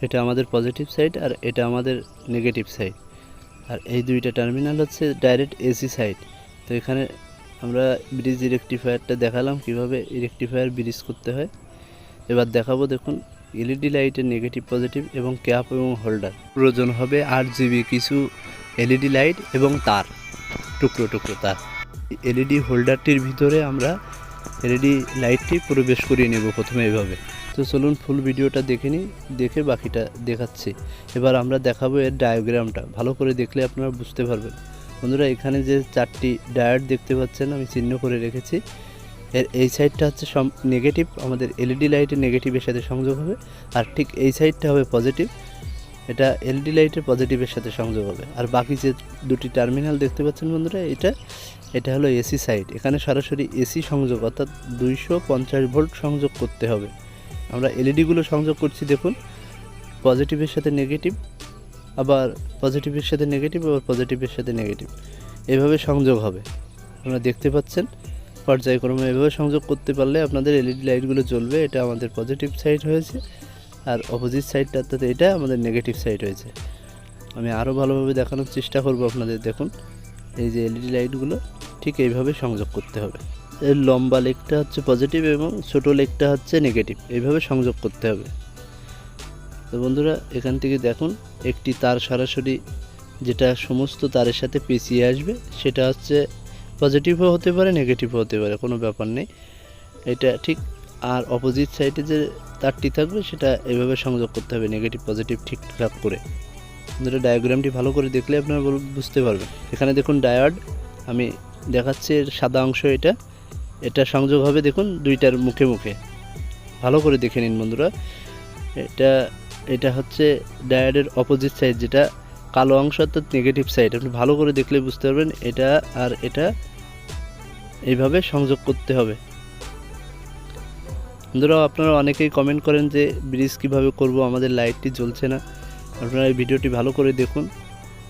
এটা আমাদের positive side আর এটা আমাদের নেগেটিভ সাইড, আর এই দুইটা টার্মিনাল হচ্ছে ডাইরেক্ট এসি সাইড। তো এখানে আমরা ব্রিজ রেকটিফায়ারটা দেখালাম কিভাবে রেকটিফায়ার ব্রিজ করতে হয়। এবার দেখাবো, দেখুন এলইডি লাইটের নেগেটিভ পজিটিভ এবং ক্যাপ এবং হোল্ডার। প্রয়োজন হবে 8 জিবি কিছু এলইডি লাইট এবং তার, টুকরো টুকরো তার। এলইডি হোল্ডারটির ভিতরে আমরা এলইডি লাইটটি প্রবেশ করিয়ে নেব প্রথমে এভাবে। তো চলুন ফুল ভিডিওটা দেখে নিই, দেখে বাকিটা দেখাচ্ছি। এবার আমরা দেখাবো এর ডায়াগ্রামটা, ভালো করে দেখলে আপনারা বুঝতে পারবেন। বন্ধুরা এখানে যে 4টি ডায়োড দেখতে পাচ্ছেন আমি চিহ্ন করে রেখেছি, এর এই সাইডটা হচ্ছে নেগেটিভ, আমাদের এলইডি লাইটের নেগেটিভের সাথে সংযোগ হবে, আর ঠিক এই সাইডটা হবে পজিটিভ, এটা এলইডি লাইটের পজিটিভের সাথে সংযোগ হবে। আর বাকি যে দুটি টার্মিনাল দেখতে পাচ্ছেন বন্ধুরা, এটা হলো এসি সাইড, এখানে সরাসরি এসি সংযোগ অর্থাৎ 250 ভোল্ট সংযোগ করতে হবে। আমরা এলইডিগুলো সংযোগ করছি, দেখুন পজিটিভের সাথে নেগেটিভ, আবার পজিটিভের সাথে নেগেটিভ, আবার পজিটিভের সাথে নেগেটিভ, এভাবে সংযোগ হবে। আপনারা দেখতে পাচ্ছেন পর্যায়ক্রমে এভাবে সংযোগ করতে পারলে আপনাদের এলইডি লাইটগুলো জ্বলবে। এটা আমাদের পজিটিভ সাইড হয়েছে, আর অপোজিট সাইডটা অর্থাৎ এটা আমাদের নেগেটিভ সাইড হয়েছে। আমি আরও ভালোভাবে দেখানোর চেষ্টা করব আপনাদের। দেখুন এই যে এলইডি লাইটগুলো ঠিক এইভাবে সংযোগ করতে হবে। এর লম্বা লেগটা হচ্ছে পজিটিভ এবং ছোটো লেগটা হচ্ছে নেগেটিভ, এইভাবে সংযোগ করতে হবে। তো বন্ধুরা এখান থেকে দেখুন একটি তার সরাসরি যেটা সমস্ত তারের সাথে পেঁচিয়ে আসবে, সেটা হচ্ছে পজিটিভও হতে পারে নেগেটিভও হতে পারে, কোনো ব্যাপার নেই এটা ঠিক। আর অপোজিট সাইডে যে তারটি থাকবে সেটা এইভাবে সংযোগ করতে হবে নেগেটিভ পজিটিভ ঠিকঠাক করে। বন্ধুরা ডায়াগ্রামটি ভালো করে দেখলে আপনারা বুঝতে পারবেন। এখানে দেখুন ডায়োড আমি দেখাচ্ছি, এর সাদা অংশ এটা সংযোগ হবে দেখুন দুইটার মুখে মুখে, ভালো করে দেখে নিন বন্ধুরা। এটা হচ্ছে ডায়োডের অপোজিট সাইড, যেটা কালো অংশ অর্থাৎ নেগেটিভ সাইড। আপনি ভালো করে দেখলে বুঝতে পারবেন এটা আর এটা এইভাবে সংযোগ করতে হবে। বন্ধুরা আপনারা অনেকেই কমেন্ট করেন যে ব্রিজ কীভাবে করব, আমাদের লাইটটি জ্বলছে না। আপনারা এই ভিডিওটি ভালো করে দেখুন,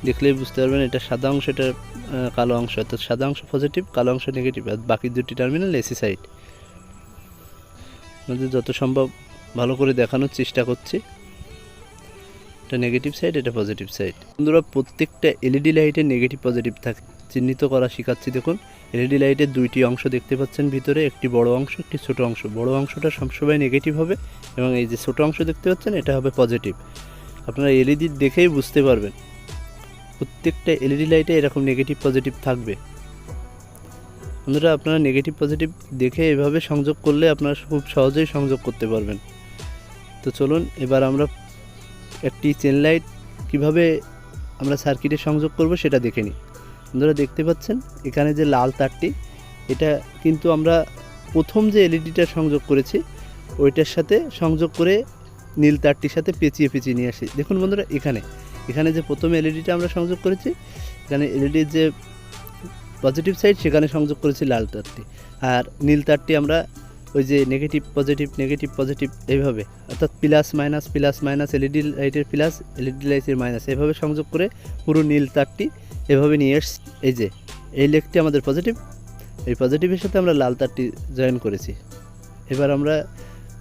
দেখলেই বুঝতে পারবেন। এটা সাদা অংশ, এটা কালো অংশ, অর্থাৎ সাদা অংশ পজিটিভ, কালো অংশ নেগেটিভ, আর বাকি দুটি টার্মিনাল এসি সাইড। আমাদের যত সম্ভব ভালো করে দেখানোর চেষ্টা করছি। এটা নেগেটিভ সাইড, এটা পজিটিভ সাইড। বন্ধুরা প্রত্যেকটা এলইডি লাইটের নেগেটিভ পজিটিভ থাকে, চিহ্নিত করা শেখাচ্ছি। দেখুন এলইডি লাইটের দুইটি অংশ দেখতে পাচ্ছেন ভিতরে, একটি বড় অংশ একটি ছোট অংশ। বড় অংশটা সবসময় নেগেটিভ হবে এবং এই যে ছোট অংশ দেখতে পাচ্ছেন এটা হবে পজিটিভ। আপনারা এলইডি দেখেই বুঝতে পারবেন প্রত্যেকটা এলইডি লাইটে এরকম নেগেটিভ পজিটিভ থাকবে। বন্ধুরা আপনারা নেগেটিভ পজিটিভ দেখে এভাবে সংযোগ করলে আপনারা খুব সহজেই সংযোগ করতে পারবেন। তো চলুন এবার আমরা একটি চেন লাইট কীভাবে আমরা সার্কিটে সংযোগ করব সেটা দেখে নিই। বন্ধুরা দেখতে পাচ্ছেন এখানে যে লাল তারটি, এটা কিন্তু আমরা প্রথম যে এলইডিটা সংযোগ করেছি ওইটার সাথে সংযোগ করে নীল তারটির সাথে পেঁচিয়ে নিয়ে আসি। দেখুন বন্ধুরা এখানে যে প্রথম এলইডিটা আমরা সংযোগ করেছি, এখানে এলইডির যে পজিটিভ সাইড সেখানে সংযোগ করেছি লাল তারটি, আর নীল তারটি আমরা ওই যে নেগেটিভ পজিটিভ এইভাবে, অর্থাৎ প্লাস মাইনাস এলইডি লাইটের প্লাস এলইডি লাইটের মাইনাস, এভাবে সংযোগ করে পুরো নীল তারটি এভাবে নিয়ে এসছি। এই যে এই লেগটি আমাদের পজিটিভ, এই পজিটিভের সাথে আমরা লাল তারটি জয়েন করেছি। এবার আমরা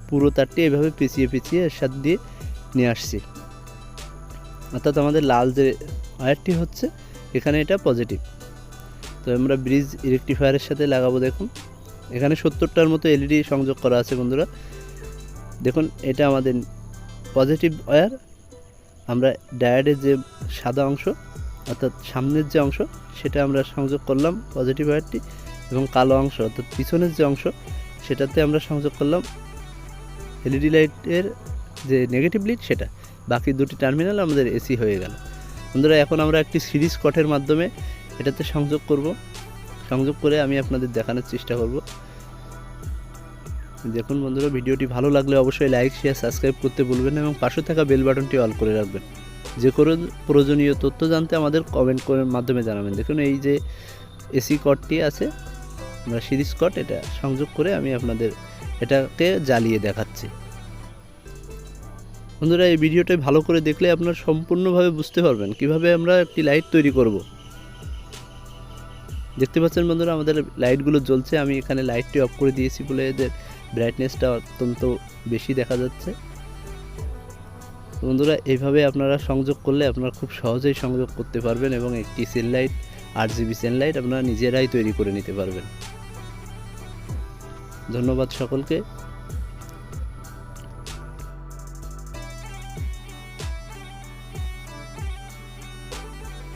পুরো তারটি এভাবে পেঁচিয়ে এর সাথে দিয়ে নিয়ে আসছি, অর্থাৎ আমাদের লাল যে ওয়্যারটি হচ্ছে এখানে এটা পজিটিভ। তো আমরা ব্রিজ রেকটিফায়ারের সাথে লাগাবো। দেখুন এখানে 70টার মতো এলইডি সংযোগ করা আছে বন্ধুরা। দেখুন এটা আমাদের পজিটিভ ওয়্যার, আমরা ডায়োডের যে সাদা অংশ অর্থাৎ সামনের যে অংশ সেটা আমরা সংযোগ করলাম পজিটিভ ওয়্যারটি, এবং কালো অংশ অর্থাৎ পিছনের যে অংশ সেটাতে আমরা সংযোগ করলাম এলইডি লাইটের যে নেগেটিভ লিড সেটা। বাকি দুটি টার্মিনাল আমাদের এসি হয়ে গেল। বন্ধুরা এখন আমরা একটি সিরিজ কটের মাধ্যমে এটাতে সংযোগ করে আমি আপনাদের দেখানোর চেষ্টা করব। দেখুন বন্ধুরা ভিডিওটি ভালো লাগলে অবশ্যই লাইক শেয়ার সাবস্ক্রাইব করতে ভুলবেন না, এবং পাশে থাকা বেল বাটনটি অল করে রাখবেন। যে কোনো প্রয়োজনীয় তথ্য জানতে আমাদের কমেন্ট করার মাধ্যমে জানাবেন। দেখুন এই যে এসি কটটি আছে, আমরা সিরিজ কট এটা সংযোগ করে আমি আপনাদের এটাকে জ্বালিয়ে দেখাচ্ছি। বন্ধুরা এই ভিডিওটা ভালো করে দেখলে আপনারা সম্পূর্ণভাবে বুঝতে পারবেন কিভাবে আমরা একটি লাইট তৈরি করব। দেখতে পাচ্ছেন বন্ধুরা আমাদের লাইটগুলো জ্বলছে। আমি এখানে লাইটটি অফ করে দিয়েছি বলে এদের ব্রাইটনেসটা অত্যন্ত বেশি দেখা যাচ্ছে। বন্ধুরা এইভাবে আপনারা সংযোগ করলে আপনারা খুব সহজেই সংযোগ করতে পারবেন এবং একটি sell light 8GB sell light আপনারা নিজেরাই তৈরি করে নিতে পারবেন। ধন্যবাদ সকলকে।